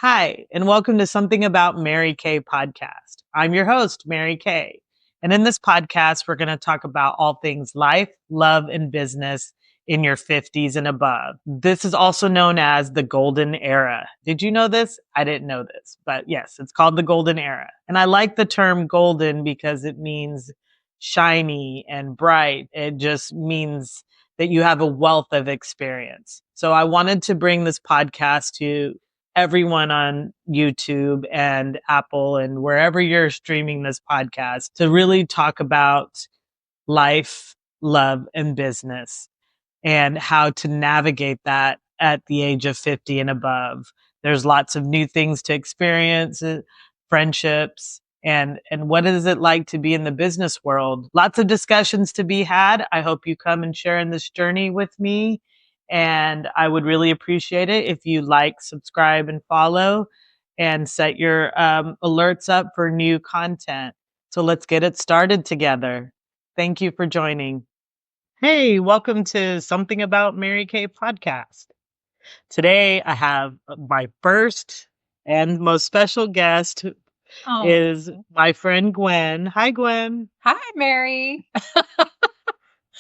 Hi, and welcome to Something About Mary Kay podcast. I'm your host, Mary Kay. And in this podcast, we're going to talk about all things life, love, and business in your 50s and above. This is also known as the golden era. Did you know this? I didn't know this, but yes, it's called the golden era. And I like the term golden because it means shiny and bright. It just means that you have a wealth of experience. So I wanted to bring this podcast to everyone on YouTube and Apple and wherever you're streaming this podcast to really talk about life, love, and business and how to navigate that at the age of 50 and above. There's lots of new things to experience, friendships, and what is it like to be in the business world? Lots of discussions to be had. I hope you come and share in this journey with me. And I would really appreciate it if you like, subscribe, and follow and set your alerts up for new content. So let's get it started together. Thank you for joining. Hey, welcome to Something About Mary Kay podcast. Today I have my first and most special guest is my friend Gwyn. Hi, Gwyn. Hi, Mary.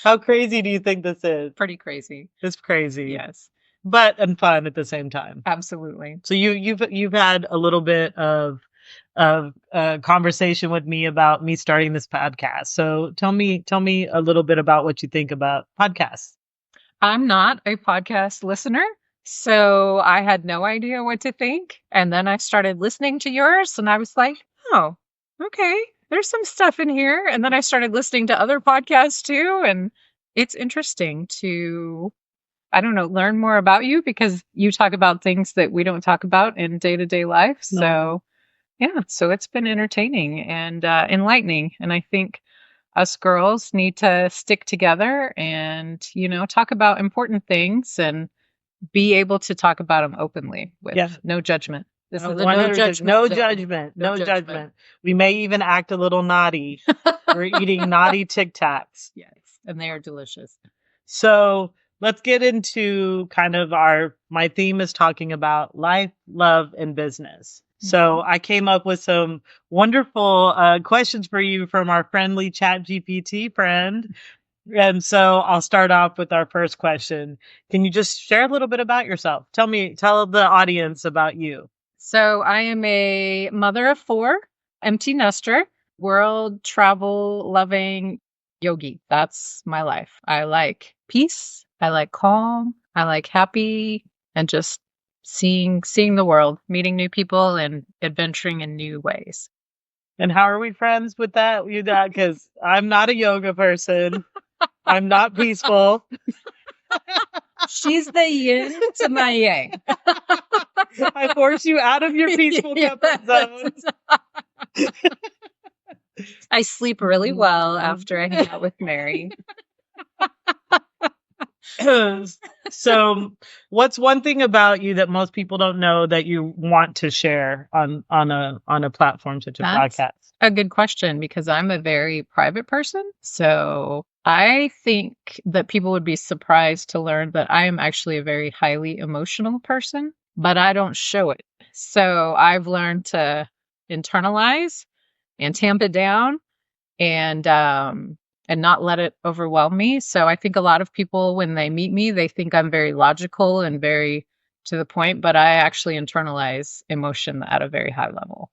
How crazy do you think this is? Pretty crazy. It's crazy. Yes. But and fun at the same time. Absolutely. So you've had a little bit of conversation with me about me starting this podcast. So tell me a little bit about what you think about podcasts. I'm not a podcast listener, so I had no idea what to think. And then I started listening to yours and I was like, oh, okay, there's some stuff in here. And then I started listening to other podcasts too. And it's interesting to, I don't know, learn more about you because you talk about things that we don't talk about in day-to-day life. No. So yeah, so it's been entertaining and enlightening. And I think us girls need to stick together and, talk about important things and be able to talk about them openly with no judgment. This is a no judgment. No judgment. We may even act a little naughty. We're eating naughty Tic Tacs. Yes, and they are delicious. So let's get into kind of my theme is talking about life, love, and business. So I came up with some wonderful questions for you from our friendly ChatGPT friend. And so I'll start off with our first question. Can you just share a little bit about yourself? Tell the audience about you. So I am a mother of 4, empty nester, world travel loving yogi. That's my life. I like peace. I like calm. I like happy and just seeing the world, meeting new people and adventuring in new ways. And how are we friends with that? Because I'm not a yoga person. I'm not peaceful. She's the yin to my yang. I force you out of your peaceful comfort zone. I sleep really well after I hang out with Mary. So what's one thing about you that most people don't know that you want to share on a platform such as podcast? A good question because I'm a very private person. So I think that people would be surprised to learn that I am actually a very highly emotional person, but I don't show it. So I've learned to internalize and tamp it down and not let it overwhelm me. So I think a lot of people, when they meet me, they think I'm very logical and very to the point, but I actually internalize emotion at a very high level.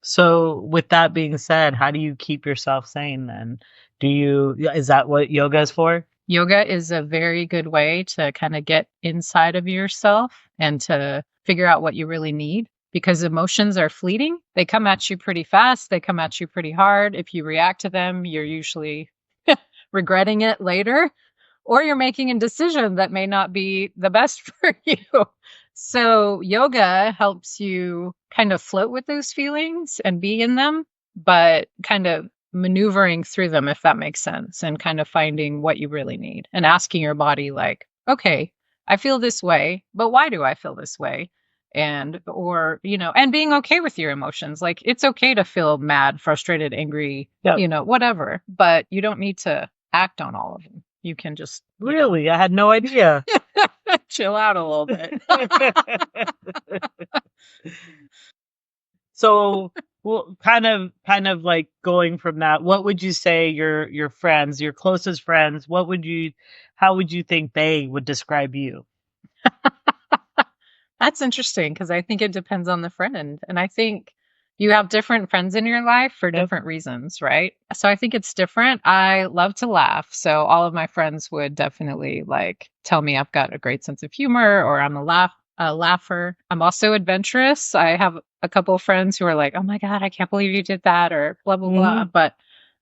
So with that being said, how do you keep yourself sane then? Is that what yoga is for? Yoga is a very good way to kind of get inside of yourself and to figure out what you really need. Because emotions are fleeting. They come at you pretty fast. They come at you pretty hard. If you react to them, you're usually regretting it later, or you're making a decision that may not be the best for you. So yoga helps you kind of float with those feelings and be in them, but kind of maneuvering through them, if that makes sense, and kind of finding what you really need and asking your body like, okay, I feel this way, but why do I feel this way? And being okay with your emotions. Like it's okay to feel mad, frustrated, angry, whatever, but you don't need to act on all of them. You can just really, I had no idea. Chill out a little bit. So, well, kind of like going from that, what would you say your friends, your closest friends, how would you think they would describe you? That's interesting because I think it depends on the friend. And I think you have different friends in your life for Yep. different reasons, right? So I think it's different. I love to laugh. So all of my friends would definitely like tell me I've got a great sense of humor or I'm a laugher. I'm also adventurous. I have a couple of friends who are like, "Oh my God, I can't believe you did that," or blah, blah, blah. Mhm. But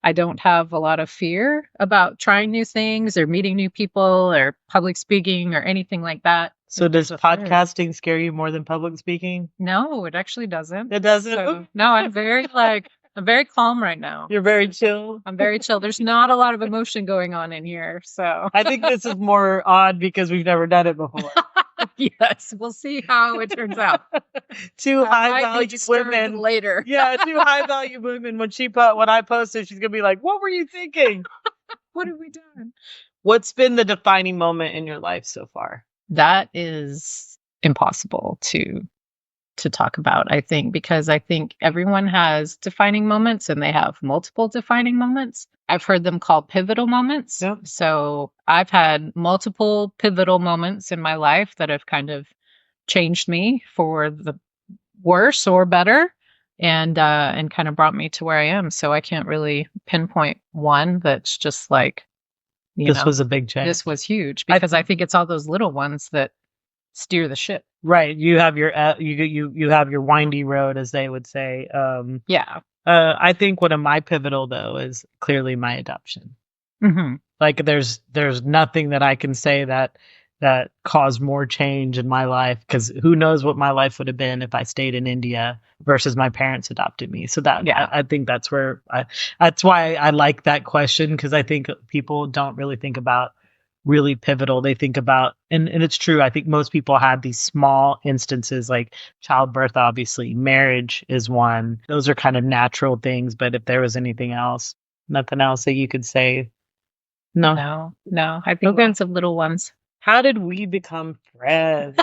I don't have a lot of fear about trying new things or meeting new people or public speaking or anything like that. So It's does just a fear. podcasting scare you more than public speaking? No, it actually doesn't. It doesn't? So, no, I'm very calm right now. You're very chill? I'm very chill. There's not a lot of emotion going on in here. So, I think this is more odd because we've never done it before. yes, we'll see how it turns out. Two I high might be value disturbed women. later. Yeah, two high value women. When I post it, she's gonna be like, "What were you thinking?" What have we done? What's been the defining moment in your life so far? That is impossible to talk about, I think, because I think everyone has defining moments and they have multiple defining moments. I've heard them called pivotal moments. Yep. So I've had multiple pivotal moments in my life that have kind of changed me for the worse or better and kind of brought me to where I am. So I can't really pinpoint one that's just like, This was a big change. this was huge because I think it's all those little ones that steer the ship. Right. You have your you have your windy road, as they would say. Yeah. I think one of my pivotal though is clearly my adoption. Hmm. Like there's nothing that I can say that caused more change in my life, because who knows what my life would have been if I stayed in India versus my parents adopted me. So that Yeah. I think that's why I like that question, because I think people don't really think about really pivotal. They think about, and it's true. I think most people have these small instances like childbirth, obviously, marriage is one. Those are kind of natural things. But if there was anything else, nothing else that you could say. No. No. I think Okay. lots of little ones. How did we become friends?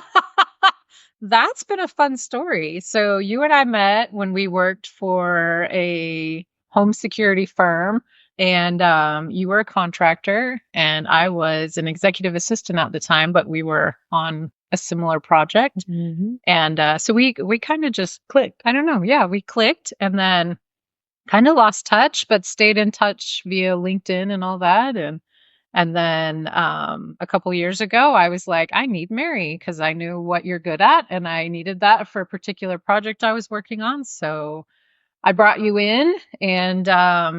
That's been a fun story. So you and I met when we worked for a home security firm, and you were a contractor, and I was an executive assistant at the time, but we were on a similar project, Mhm. and so we kind of just Clicked. I don't know, yeah, we clicked, and then kind of lost touch, but stayed in touch via LinkedIn and all that, and then a couple years ago, I was like, I need Mary because I knew what you're good at and I needed that for a particular project I was working on. So I brought you in and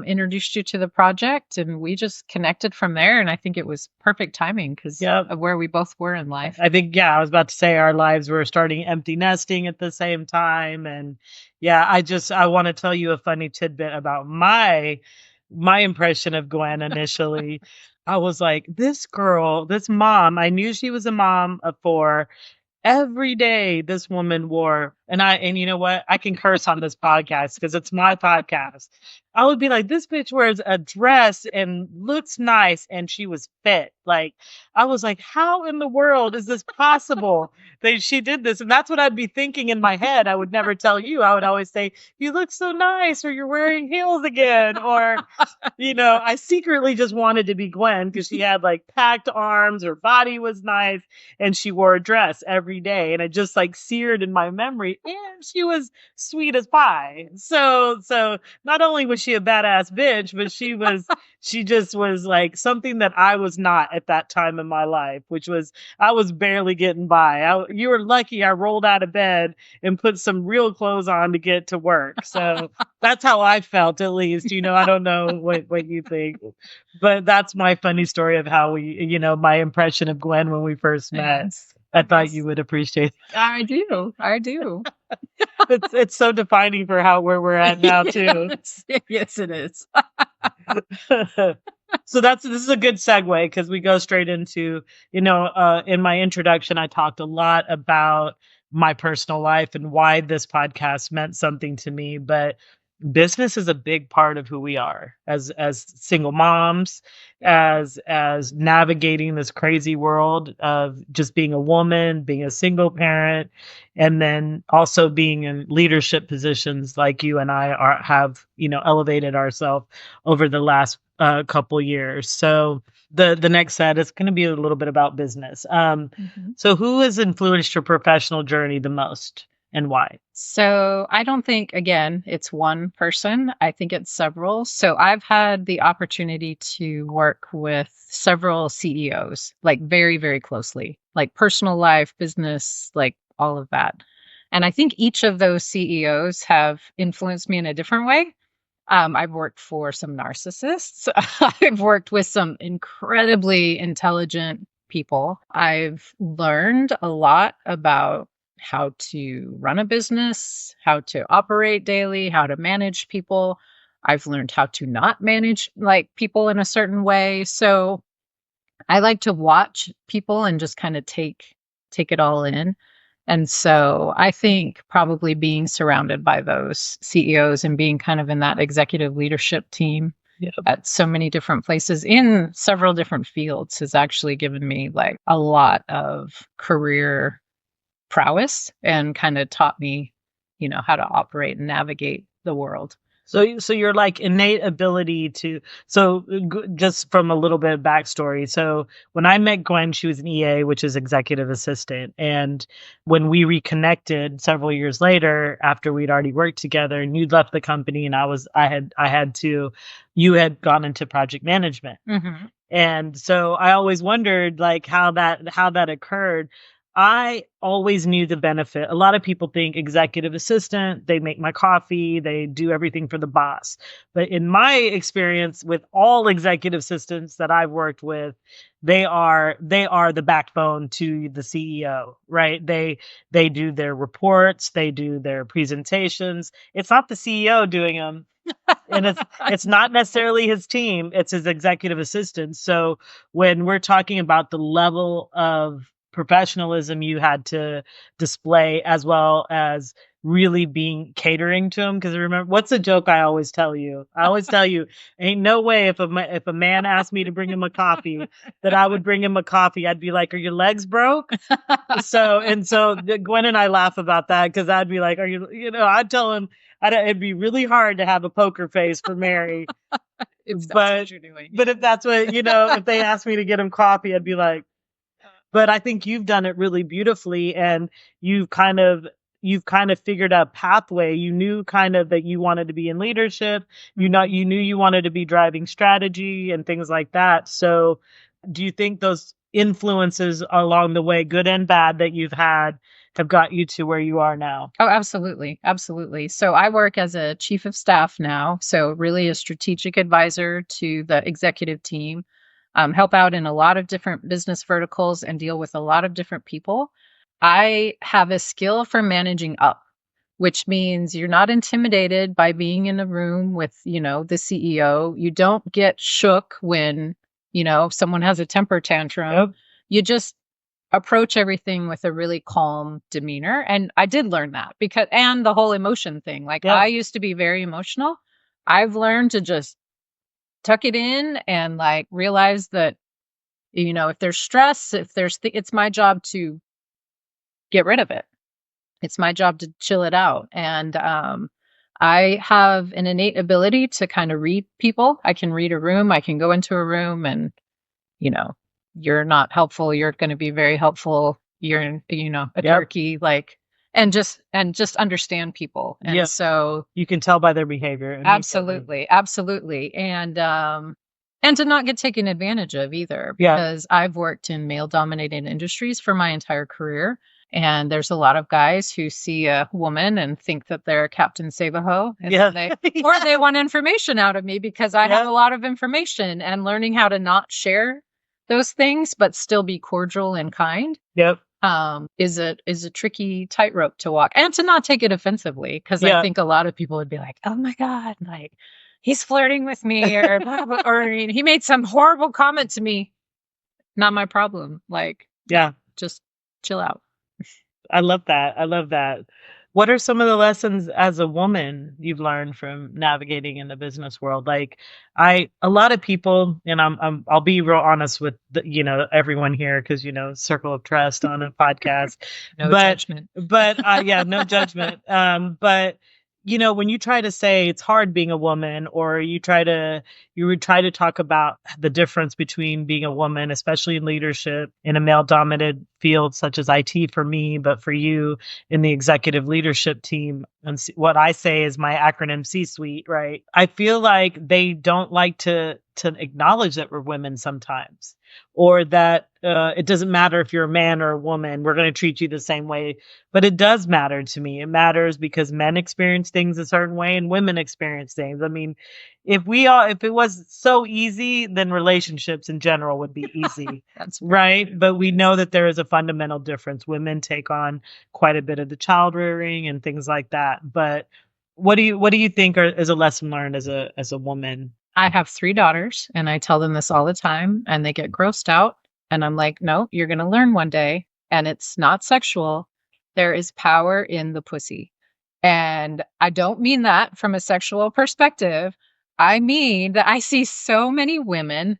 introduced you to the project, and we just connected from there. And I think it was perfect timing because Yep. of where we both were in life. I think, yeah, I was about to say our lives were starting empty nesting at the same time. And yeah, I want to tell you a funny tidbit about my impression of Gwen initially. I was like, this girl, this mom, I knew she was a mom of four. Every day this woman wore, and you know what? I can curse on this podcast because it's my podcast. I would be like, this bitch wears a dress and looks nice, and she was fit. Like, I was like, how in the world is this possible that she did this? And that's what I'd be thinking in my head. I would never tell you. I would always say, you look so nice, or you're wearing heels again, or I secretly just wanted to be Gwen because she had like packed arms, her body was nice, and she wore a dress every day, and it just like seared in my memory. And she was sweet as pie. So not only was she a badass bitch, but she just was like something that I was not at that time in my life, which was I was barely getting by. You were lucky I rolled out of bed and put some real clothes on to get to work. So that's how I felt, at least. I don't know what you think, but that's my funny story of how my impression of Gwen when we first met. Yes. I thought you would appreciate it. I do. I do. It's so defining for where we're at now too. Yes, it is. So this is a good segue because we go straight into, in my introduction, I talked a lot about my personal life and why this podcast meant something to me. But business is a big part of who we are as single moms, as navigating this crazy world of just being a woman, being a single parent, and then also being in leadership positions like you and I have, elevated ourselves over the last couple years. So the next set is going to be a little bit about business. So who has influenced your professional journey the most and why? So I don't think, again, it's one person. I think it's several. So I've had the opportunity to work with several CEOs, like very, very closely, like personal life, business, like all of that. And I think each of those CEOs have influenced me in a different way. I've worked for some narcissists. I've worked with some incredibly intelligent people. I've learned a lot about how to run a business, how to operate daily, how to manage people. I've learned how to not manage like people in a certain way. So I like to watch people and just kind of take it all in. And so I think probably being surrounded by those CEOs and being kind of in that executive leadership team at so many different places in several different fields has actually given me like a lot of career prowess and kind of taught me, how to operate and navigate the world. So you're like innate ability to, just from a little bit of backstory. So when I met Gwen, she was an EA, which is executive assistant. And when we reconnected several years later, after we'd already worked together and you'd left the company and you had gone into project management. Mm-hmm. And so I always wondered like how that occurred. I always knew the benefit. A lot of people think executive assistant, they make my coffee, they do everything for the boss. But in my experience with all executive assistants that I've worked with, they are the backbone to the CEO, right? They do their reports, they do their presentations. It's not the CEO doing them. And it's not necessarily his team, it's his executive assistants. So when we're talking about the level of professionalism you had to display, as well as really being catering to him, because remember, what's a joke I always tell you? I always tell you, ain't no way if a man asked me to bring him a coffee that I would bring him a coffee. I'd be like, are your legs broke? So Gwen and I laugh about that, because I'd be like, I'd tell him it'd be really hard to have a poker face for Mary. If that's what you're doing. But if that's what, if they asked me to get him coffee, I'd be like, but I think you've done it really beautifully, and you've kind of figured out a pathway. You knew kind of that you wanted to be in leadership. You knew you wanted to be driving strategy and things like that. So do you think those influences along the way, good and bad, that you've had have got you to where you are now? Oh, absolutely. Absolutely. So I work as a chief of staff now. So really a strategic advisor to the executive team, help out in a lot of different business verticals and deal with a lot of different people. I have a skill for managing up, which means you're not intimidated by being in a room with, the CEO. You don't get shook when, someone has a temper tantrum. Yep. You just approach everything with a really calm demeanor. And I did learn that and the whole emotion thing. Like I used to be very emotional. I've learned to just tuck it in and like realize that, if there's stress, it's my job to get rid of it. It's my job to chill it out. And I have an innate ability to kind of read people. I can read a room. I can go into a room and, you're not helpful. You're going to be very helpful. You're, a turkey, like, and just understand people. And so you can tell by their behavior. Absolutely. And to not get taken advantage of either, because I've worked in male dominated industries for my entire career. And there's a lot of guys who see a woman and think that they're Captain Save-A-Ho. Or they want information out of me because I have a lot of information, and learning how to not share those things, but still be cordial and kind. Is a tricky tightrope to walk, and to not take it offensively. Cause I think a lot of people would be like, oh my God, like he's flirting with me or, blah, blah, or he made some horrible comment to me. Not my problem. Like, just chill out. I love that. What are some of the lessons as a woman you've learned from navigating in the business world? Like a lot of people, and I'll be real honest with everyone here because circle of trust on a podcast, No but judgment. yeah, no judgment. But when you try to say it's hard being a woman, or you would try to talk about the difference between being a woman, especially in leadership in a male dominated field such as IT for me, but for you in the executive leadership team. And what I say is my acronym C-suite, right? I feel like they don't like to acknowledge that we're women sometimes, or that it doesn't matter if you're a man or a woman, we're going to treat you the same way. But it does matter to me. It matters because men experience things a certain way and women experience things. I mean, if it was so easy, then relationships in general would be easy. That's right. But we know that there is a fundamental difference. Women take on quite a bit of the child rearing and things like that. But what do you think is a lesson learned as a woman? I have 3 daughters, and I tell them this all the time, and they get grossed out. And I'm like, no, you're going to learn one day. And it's not sexual. There is power in the pussy. And I don't mean that from a sexual perspective. I mean that I see so many women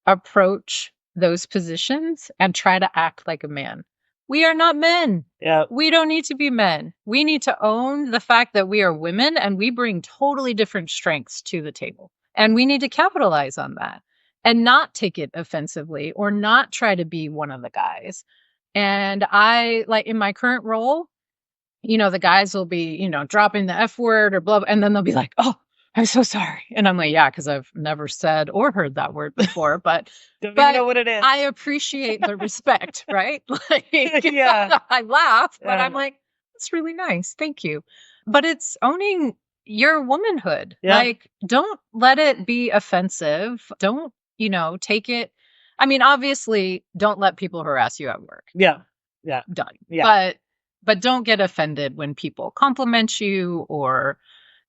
approach those positions and try to act like a man. We are not men. Yeah. We don't need to be men. We need to own the fact that we are women and we bring totally different strengths to the table. And we need to capitalize on that and not take it offensively or not try to be one of the guys. And I, like in my current role, the guys will be, dropping the F word or blah, blah, and then they'll be like, oh, I'm so sorry. And I'm like, yeah, because I've never said or heard that word before, but Don't even know what it is. I appreciate the respect, right? Like, Yeah. I laugh, but Yeah. I'm like, that's really nice. Thank you. But it's owning your womanhood. Yeah. Like, don't let it be offensive. Don't, take it. I mean, obviously, don't let people harass you at work. Yeah. Yeah. Done. Yeah. But don't get offended when people compliment you or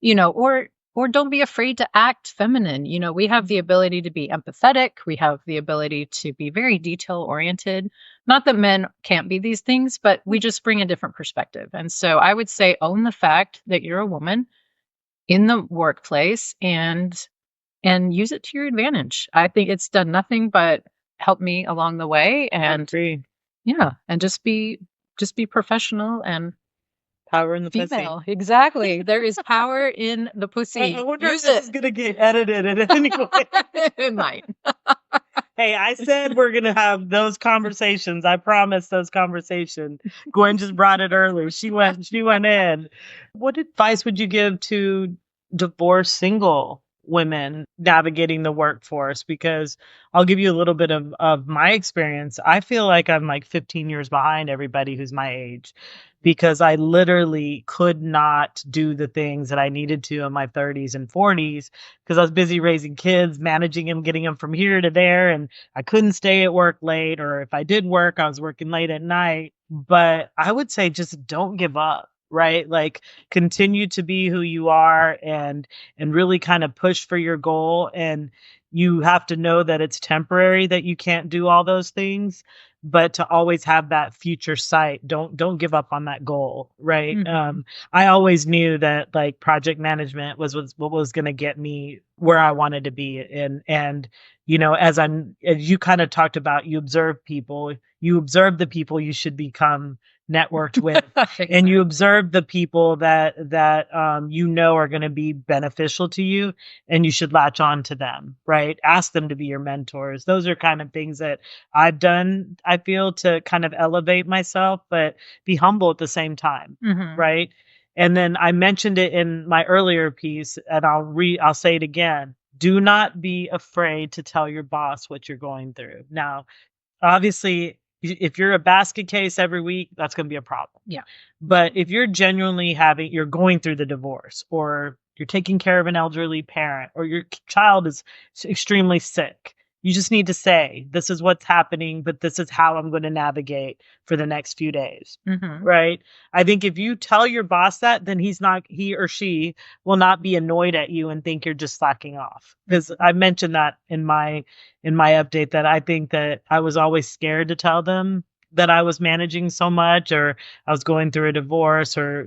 don't be afraid to act feminine. We have the ability to be empathetic. We have the ability to be very detail oriented. Not that men can't be these things, but we just bring a different perspective. And so I would say own the fact that you're a woman in the workplace and use it to your advantage. I think it's done nothing but help me along the way. And and just be professional and power in the female. pussy. Exactly. There is power in the pussy. I wonder if this is going to get edited in any way. It might. Hey, I said we're going to have those conversations. I promised those conversations. Gwyn just brought it earlier. She went in. What advice would you give to divorced single women navigating the workforce? Because I'll give you a little bit of my experience. I feel like I'm like 15 years behind everybody who's my age, because I literally could not do the things that I needed to in my 30s and 40s because I was busy raising kids, managing them, getting them from here to there. And I couldn't stay at work late, or if I did work, I was working late at night. But I would say just don't give up. Right? Like continue to be who you are and really kind of push for your goal. And you have to know that it's temporary, that you can't do all those things, but to always have that future sight. Don't give up on that goal. Right. Mm-hmm. I always knew that like project management was what was going to get me where I wanted to be. And as you kind of talked about, you observe the people you should become networked with. And you observe the people that are going to be beneficial to you, and you should latch on to them, right? Ask them to be your mentors. Those are kind of things that I've done, I feel, to kind of elevate myself, but be humble at the same time. Mm-hmm. Right. And then I mentioned it in my earlier piece, and I'll say it again. Do not be afraid to tell your boss what you're going through. Now, obviously, if you're a basket case every week, that's going to be a problem. Yeah. But if you're genuinely you're going through the divorce, or you're taking care of an elderly parent, or your child is extremely sick, you just need to say, this is what's happening, but this is how I'm going to navigate for the next few days. Mm-hmm. Right. I think if you tell your boss that, then he or she will not be annoyed at you and think you're just slacking off. Because I mentioned that in my update, that I think that I was always scared to tell them that I was managing so much, or I was going through a divorce, or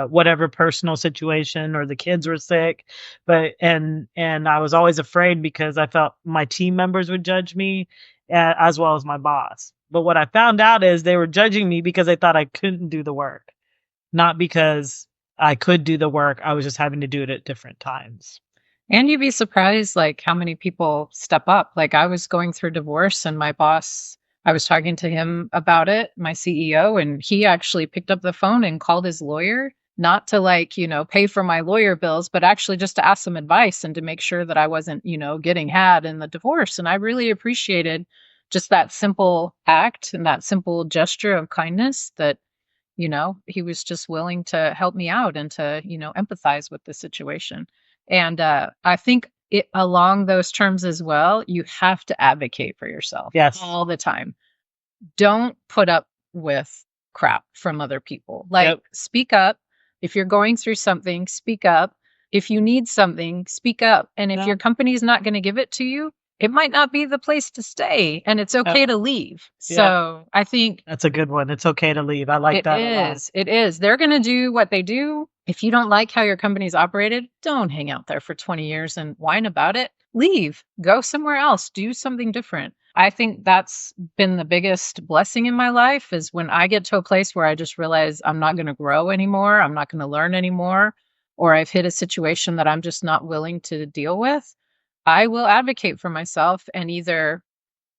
whatever personal situation, or the kids were sick. But and I was always afraid because I felt my team members would judge me, as well as my boss. But what I found out is they were judging me because they thought I couldn't do the work, not because I could do the work. I was just having to do it at different times. And you'd be surprised, like, how many people step up. Like, I was going through divorce, and my boss, I was talking to him about it, my CEO, and he actually picked up the phone and called his lawyer, not to, like, pay for my lawyer bills, but actually just to ask some advice and to make sure that I wasn't, getting had in the divorce. And I really appreciated just that simple act and that simple gesture of kindness that, he was just willing to help me out and to, empathize with the situation. And I think along those terms as well, you have to advocate for yourself Yes. all the time. Don't put up with crap from other people. Like, Yep. Speak up. If you're going through something, speak up. If you need something, speak up. And if your company's not going to give it to you, it might not be the place to stay, and it's okay to leave. So I think that's a good one. It's okay to leave. I like that a lot. It is. They're going to do what they do. If you don't like how your company's operated, don't hang out there for 20 years and whine about it. Leave. Go somewhere else. Do something different. I think that's been the biggest blessing in my life, is when I get to a place where I just realize I'm not going to grow anymore, I'm not going to learn anymore, or I've hit a situation that I'm just not willing to deal with. I will advocate for myself and either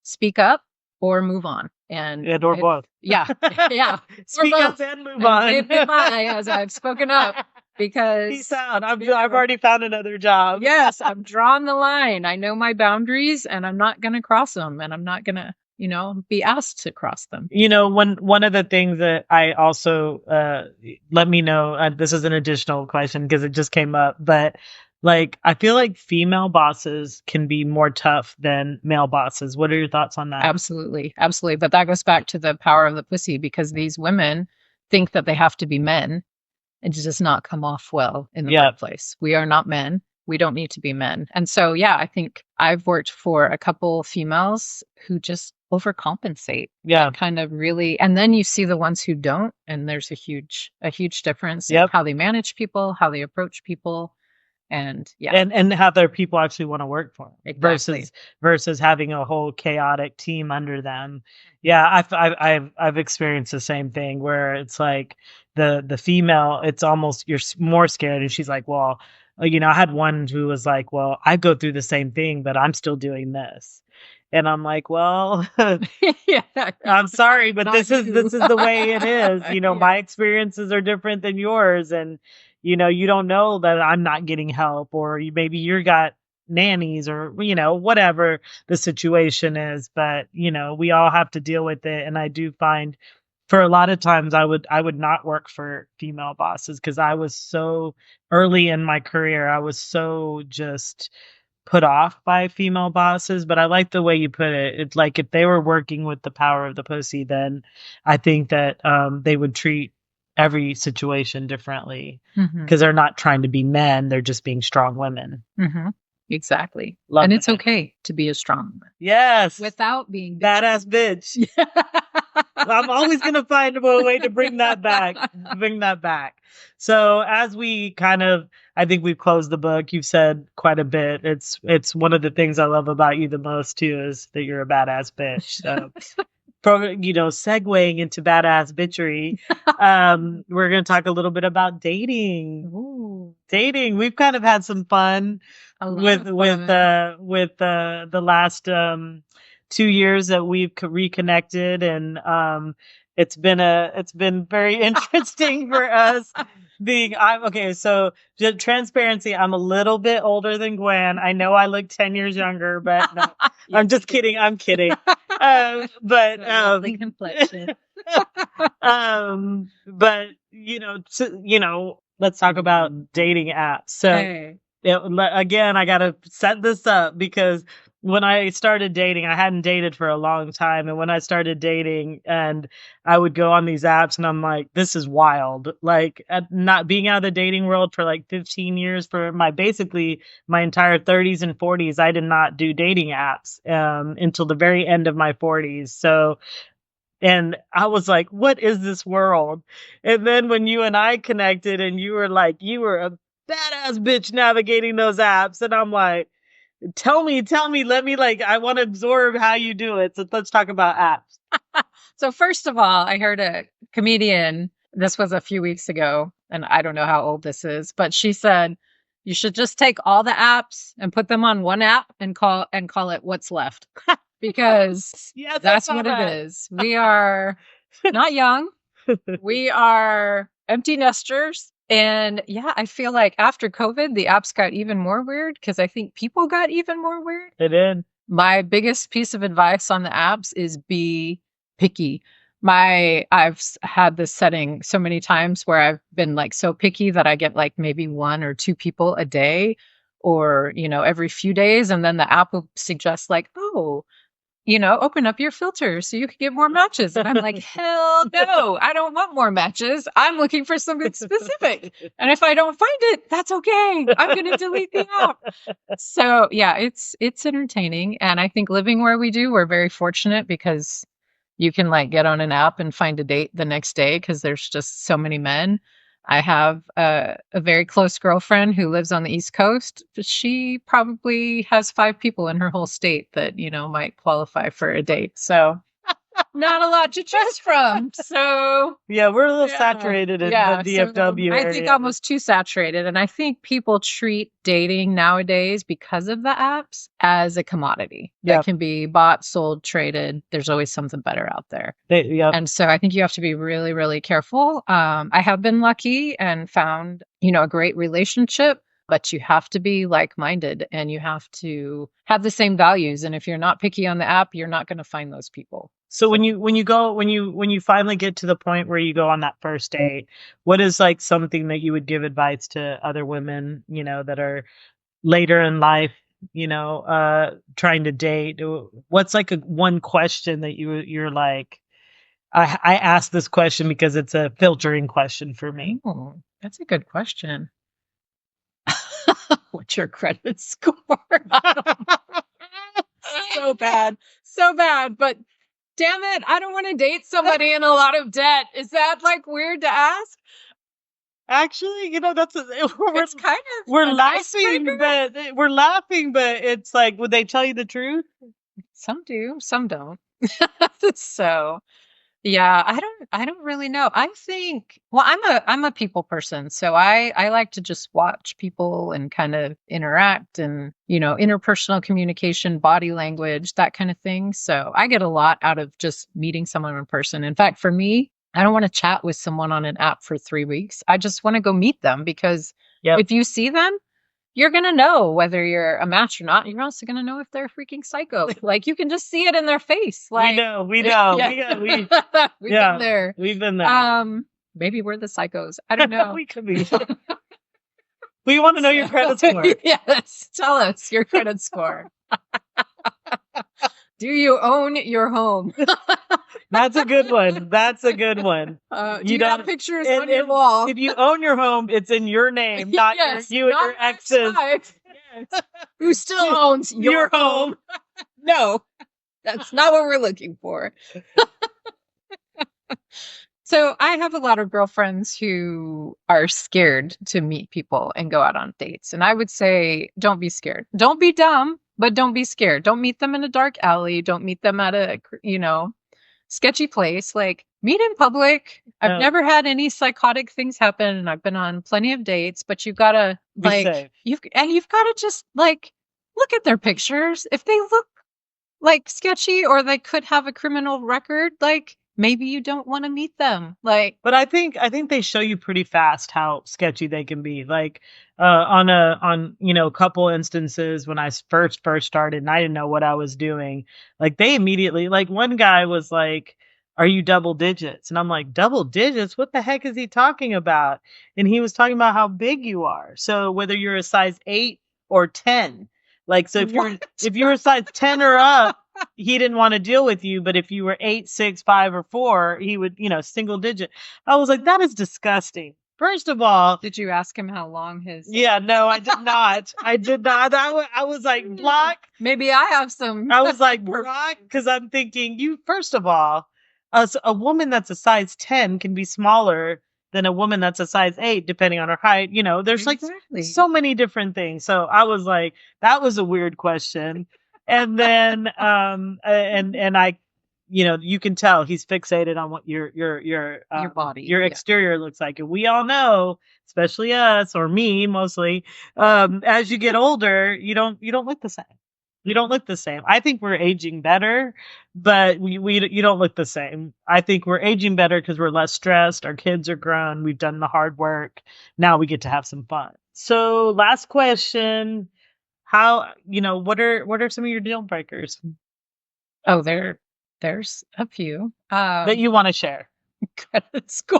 speak up or move on. Or both. Yeah. Yeah. Speak up and move on. Say goodbye as I've spoken up, because peace out. I've already found another job. Yes, I've drawn the line. I know my boundaries, and I'm not going to cross them, and I'm not going to, be asked to cross them. One of the things that I also, let me know, this is an additional question because it just came up, but like, I feel like female bosses can be more tough than male bosses. What are your thoughts on that? Absolutely. Absolutely. But that goes back to the power of the pussy, because these women think that they have to be men. It does not come off well in the workplace. We are not men. We don't need to be men. And so, yeah, I think I've worked for a couple females who just overcompensate. Yeah. Kind of really. And then you see the ones who don't. And there's a huge difference in how they manage people, how they approach people. And how their people actually want to work for them, exactly. versus having a whole chaotic team under them. Yeah, I've experienced the same thing where it's like the female, it's almost, you're more scared, and she's like, well, I had one who was like, well, I go through the same thing, but I'm still doing this. And I'm like, well, I'm sorry, but this is the way it is. My experiences are different than yours, and you don't know that I'm not getting help, or maybe you got nannies, or whatever the situation is. But we all have to deal with it. And I do find, for a lot of times, I would not work for female bosses because I was so early in my career. I was so just put off by female bosses. But I like the way you put it. It's like, if they were working with the power of the pussy, then I think that they would treat every situation differently, because they're not trying to be men. They're just being strong women. Exactly. And it's okay to be a strong woman. Yes. Without being badass bitch. I'm always going to find a way to bring that back. So as we I think we've closed the book. You've said quite a bit. It's one of the things I love about you the most too, is that you're a badass bitch. So segueing into badass bitchery, we're going to talk a little bit about dating. Ooh. Dating. We've kind of had some fun with the last 2 years that we've reconnected, and it's been very interesting for us. So just transparency, I'm a little bit older than Gwen. I know I look 10 years younger, but no, I'm just kidding. I'm kidding. But complexion. But let's talk about dating apps. So again, I gotta set this up, because when I started dating, I hadn't dated for a long time. And when I started dating, and I would go on these apps, and I'm like, this is wild. Like, not being out of the dating world for like 15 years, for basically my entire 30s and 40s, I did not do dating apps until the very end of my 40s. So And I was like, what is this world? And then when you and I connected and you were like, you were a badass bitch navigating those apps. And I'm like, tell me, let me I want to absorb how you do it. So let's talk about apps. So first of all, I heard a comedian, this was a few weeks ago, and I don't know how old this is, but she said, you should just take all the apps and put them on one app and call it What's Left. Because yes, that's what it is. We are not young. We are empty nesters. And yeah, I feel like after COVID, the apps got even more weird because I think people got even more weird. It did. My biggest piece of advice on the apps is be picky. I've had this setting so many times where I've been like so picky that I get like maybe 1 or 2 people a day or, every few days. And then the app will suggest like, oh, open up your filter so you can get more matches. And I'm like, hell no, I don't want more matches. I'm looking for something specific. And if I don't find it, that's okay. I'm going to delete the app. So yeah, it's entertaining. And I think living where we do, we're very fortunate because you can like get on an app and find a date the next day because there's just so many men. I have a very close girlfriend who lives on the East Coast. She probably has 5 people in her whole state that, might qualify for a date. So not a lot to choose from. So yeah, we're a little saturated in the DFW area. I think almost too saturated. And I think people treat dating nowadays because of the apps as a commodity that can be bought, sold, traded. There's always something better out there. And so I think you have to be really, really careful. I have been lucky and found, a great relationship. But you have to be like-minded and you have to have the same values. And if you're not picky on the app, you're not going to find those people. So when you finally get to the point where you go on that first date, what is like something that you would give advice to other women, that are later in life, trying to date? What's like one question that you're like, I asked this question because it's a filtering question for me. Oh, that's a good question. What's your credit score? So bad. But damn it, I don't want to date somebody in a lot of debt. Is that like weird to ask? Actually, it's kind of we're laughing, but it's like, would they tell you the truth? Some do, some don't. So yeah, I don't really know. I think, well, I'm a people person. So I like to just watch people and kind of interact and, interpersonal communication, body language, that kind of thing. So I get a lot out of just meeting someone in person. In fact, for me, I don't want to chat with someone on an app for 3 weeks. I just want to go meet them because if you see them, you're going to know whether you're a match or not. You're also going to know if they're a freaking psycho. Like you can just see it in their face. Like we know. Yeah. We've been there. We've been there. Maybe we're the psychos. I don't know. We could be. We want to know your credit score. Yes. Tell us your credit score. Do you own your home? That's a good one. Do you have pictures on your wall? If you own your home, it's in your name, not you and your exes. Yes. Who still owns your home? No, that's not what we're looking for. So I have a lot of girlfriends who are scared to meet people and go out on dates. And I would say, don't be scared. Don't be dumb, but don't be scared. Don't meet them in a dark alley. Don't meet them at a, sketchy place. Like, meet in public. I've never had any psychotic things happen, and I've been on plenty of dates, but you've got to you've got to just like look at their pictures. If they look like sketchy or they could have a criminal record, like maybe you don't want to meet them. Like, but I think they show you pretty fast how sketchy they can be. Like on a couple instances when I first started and I didn't know what I was doing, like they immediately, like one guy was like, "Are you double digits?" And I'm like, "Double digits? What the heck is he talking about?" And he was talking about how big you are. So whether you're a size 8 or 10, like, so if you're a size 10 or up, he didn't want to deal with you. But if you were 8, 6, 5, or 4, he would, single digit. I was like, that is disgusting. First of all, did you ask him how long his? Yeah, no, I did not. I was like, block. Maybe I have some. I was like, block, because I'm thinking, first of all, a woman that's a size 10 can be smaller than a woman that's a size 8, depending on her height. There's like so many different things. So I was like, that was a weird question. And then, and I, you can tell he's fixated on what your body, your exterior looks like. And we all know, especially us or me mostly, as you get older, you don't look the same. You don't look the same. I think we're aging better, but you don't look the same. I think we're aging better because we're less stressed. Our kids are grown. We've done the hard work. Now we get to have some fun. So last question. How, what are some of your deal breakers Oh, there's a few. that you want to share? Credit score.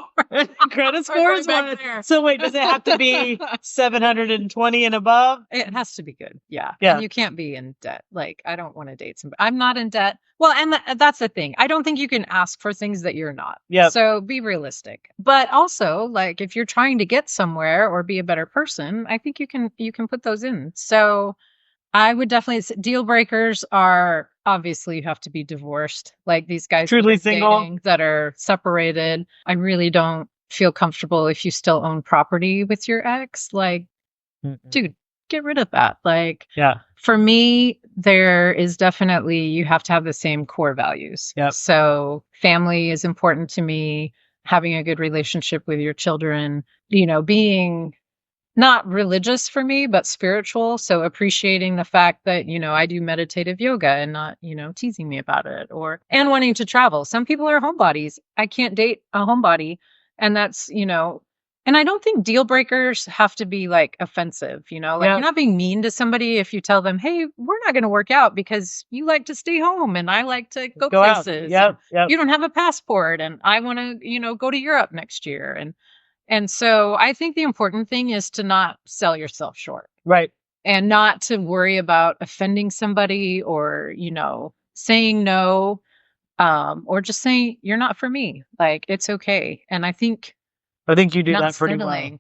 Credit score is one. So wait, does it have to be 720 and above? It has to be good. Yeah. Yeah. And you can't be in debt. Like, I don't want to date somebody. I'm not in debt. Well, and that's the thing. I don't think you can ask for things that you're not. Yeah. So be realistic. But also, like, if you're trying to get somewhere or be a better person, I think you can put those in. So I would definitely deal breakers are obviously you have to be divorced. Like these guys truly single that are separated. I really don't feel comfortable if you still own property with your ex. Like, dude, get rid of that. Like, yeah. For me, there is definitely you have to have the same core values. Yep. So family is important to me. Having a good relationship with your children. Being not religious for me, but spiritual. So appreciating the fact that, I do meditative yoga and not, teasing me about it and wanting to travel. Some people are homebodies. I can't date a homebody. And that's, and I don't think deal breakers have to be like offensive, You're not being mean to somebody if you tell them, hey, we're not going to work out because you like to stay home and I like to go places. Yep. You don't have a passport and I want to, go to Europe next year. And so I think the important thing is to not sell yourself short. Right. And not to worry about offending somebody or, saying no, or just saying you're not for me. Like, it's okay. And I think you do that pretty well.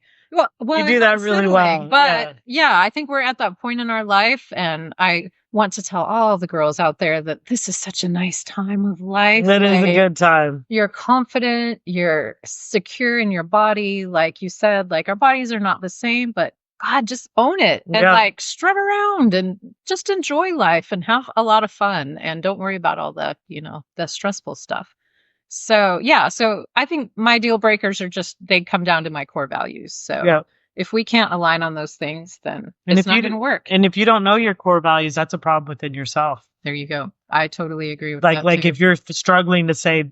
Well, you do that really well. But yeah, I think we're at that point in our life. And I want to tell all the girls out there that this is such a nice time of life. That is a good time. You're confident, you're secure in your body. Like you said, like our bodies are not the same, but God, just own it and like strut around and just enjoy life and have a lot of fun and don't worry about all the, the stressful stuff. So, yeah. So I think my deal breakers are they come down to my core values. So if we can't align on those things, then it's not going to work. And if you don't know your core values, that's a problem within yourself. There you go. I totally agree with that. Like if you're struggling to say,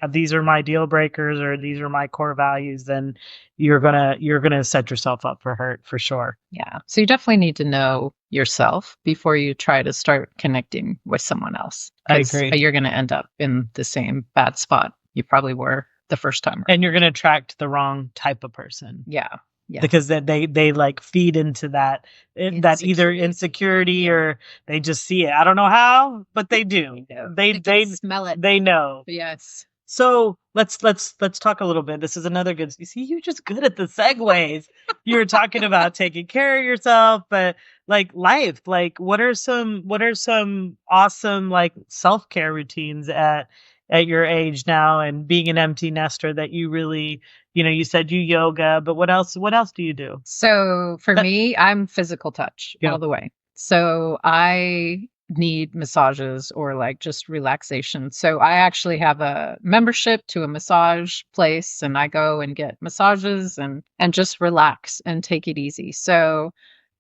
these are my deal breakers or these are my core values, then you're gonna set yourself up for hurt for sure. Yeah. So you definitely need to know yourself before you try to start connecting with someone else. I agree. You're going to end up in the same bad spot you probably were the first time. And you're going to attract the wrong type of person. Yeah. Yeah. Because they like feed into that either insecurity or they just see it. I don't know how, but they do. They smell it. They know. Yes. So let's talk a little bit. This is another good. You see, you're just good at the segues. You were talking about taking care of yourself, but like life. Like what are some awesome like self-care routines at your age now and being an empty nester that you really, you said you yoga, but what else do you do? So for me, I'm physical touch all the way. So I need massages or like just relaxation. So I actually have a membership to a massage place and I go and get massages and just relax and take it easy. So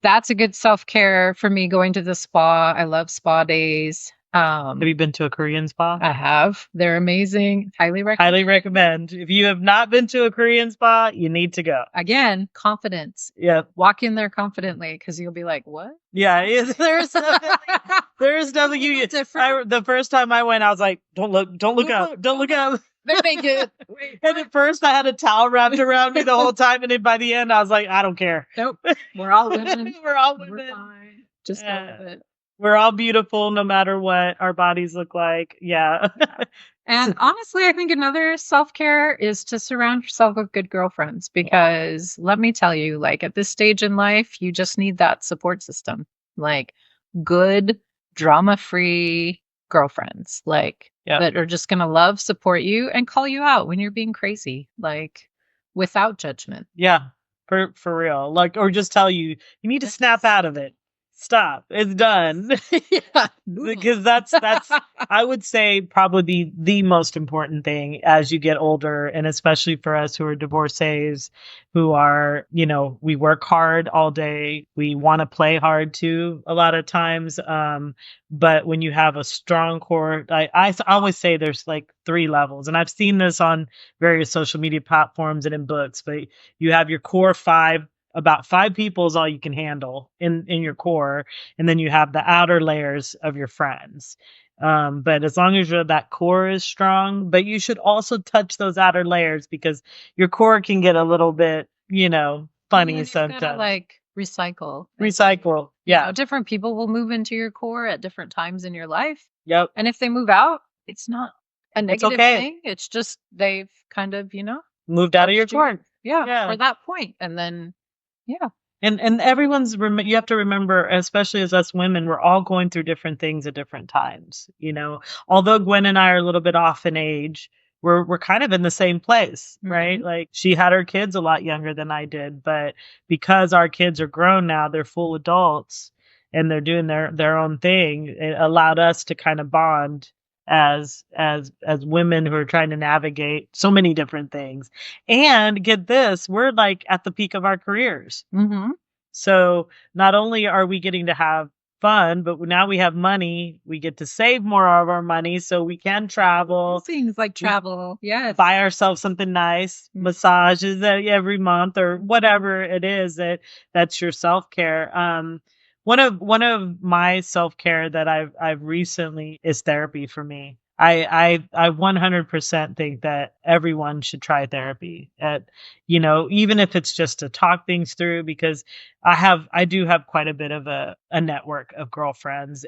that's a good self-care for me, going to the spa. I love spa days. Have you been to a Korean spa? I have. They're amazing. Highly recommend. Highly recommend. If you have not been to a Korean spa, you need to go. Again, confidence. Yeah. Walk in there confidently because you'll be like, what? Yeah, there's definitely different. The first time I went, I was like, don't look up. Don't look up. They're naked. And at first I had a towel wrapped around me the whole time. And then by the end, I was like, I don't care. Nope. We're all women. We're all women. We're fine. Just go with it. We're all beautiful no matter what our bodies look like. Yeah. And honestly, I think another self-care is to surround yourself with good girlfriends because let me tell you, like at this stage in life, you just need that support system, like good drama-free girlfriends. Like that are just going to love, support you, and call you out when you're being crazy, like without judgment. Yeah, for real. Like, or just tell you, you need to snap out of it. Stop. It's done. Yeah. Because that's I would say probably the most important thing as you get older, and especially for us who are divorcees, who are, we work hard all day. We want to play hard too a lot of times. But when you have a strong core, I always say there's like 3 levels, and I've seen this on various social media platforms and in books, but you have your core 5. About 5 people is all you can handle in your core, and then you have the outer layers of your friends. But as long as that core is strong, but you should also touch those outer layers, because your core can get a little bit, funny sometimes. Like recycle. Recycle. Yeah. Different people will move into your core at different times in your life. Yep. And if they move out, it's not a negative okay. thing. It's just they've kind of, moved out of your core. Yeah. For that point. And then, yeah. And everyone's, you have to remember, especially as us women, we're all going through different things at different times. Although Gwen and I are a little bit off in age, we're kind of in the same place, right? Mm-hmm. Like, she had her kids a lot younger than I did, but because our kids are grown now, they're full adults and they're doing their own thing. It allowed us to kind of bond as women who are trying to navigate so many different things. And get this, we're like at the peak of our careers. Mm-hmm. So not only are we getting to have fun, but now we have money. We get to save more of our money so we can travel. Things like travel. Yes. Buy ourselves something nice, massages every month or whatever it is that's your self-care. One of my self-care that I've recently is therapy for me. I 100% think that everyone should try therapy, even if it's just to talk things through, because I do have quite a bit of a network of girlfriends,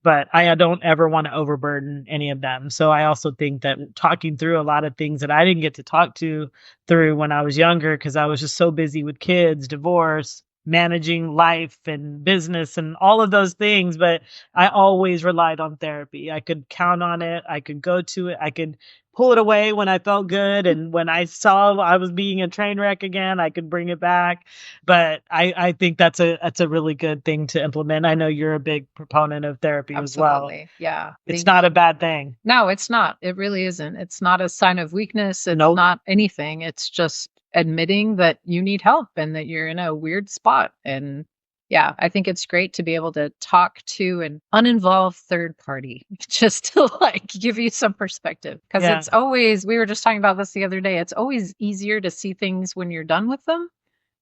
but I don't ever want to overburden any of them. So I also think that talking through a lot of things that I didn't get to talk through when I was younger, because I was just so busy with kids, divorce, managing life and business and all of those things, but I always relied on therapy. I could count on it. I could go to it. I could pull it away when I felt good. And when I saw I was being a train wreck again, I could bring it back. But I think that's a really good thing to implement. I know you're a big proponent of therapy as well. Yeah. It's not a bad thing. No, it's not. It really isn't. It's not a sign of weakness. It's not anything. It's just admitting that you need help and that you're in a weird spot. And yeah, I think it's great to be able to talk to an uninvolved third party just to like give you some perspective. Because it's always, we were just talking about this the other day, it's always easier to see things when you're done with them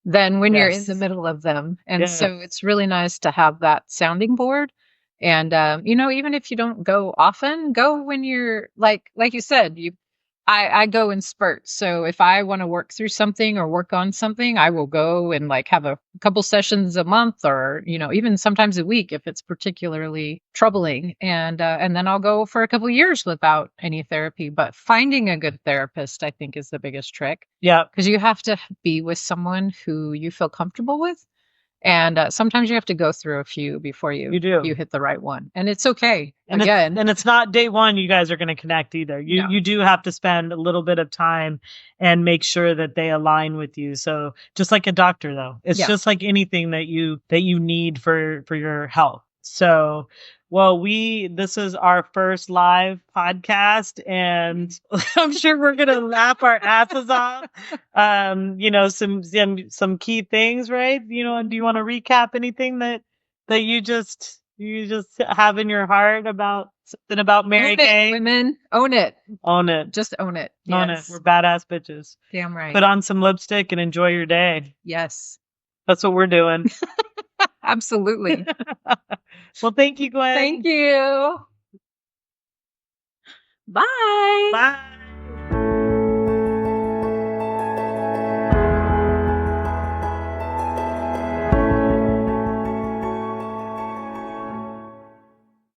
than when you're in the middle of them. And so it's really nice to have that sounding board. And, even if you don't go often, go when you're like you said, I go in spurts. So if I want to work through something or work on something, I will go and like have a couple sessions a month, or, even sometimes a week if it's particularly troubling. And then I'll go for a couple years without any therapy. But finding a good therapist, I think, is the biggest trick. Yeah. Because you have to be with someone who you feel comfortable with. And sometimes you have to go through a few before you hit the right one. And it's okay. And it's not day one you guys are going to connect either. You do have to spend a little bit of time and make sure that they align with you. So just like a doctor, though, it's just like anything that you need for your health. So, well, this is our first live podcast, and I'm sure we're gonna laugh our asses off. Some key things, right? Do you want to recap anything that you just have in your heart about something about Mary Kay? Women, own it. Own it. Just own it. Own it. We're badass bitches. Damn right. Put on some lipstick and enjoy your day. Yes. That's what we're doing. Absolutely. Well, thank you, Gwen. Thank you. Bye. Bye.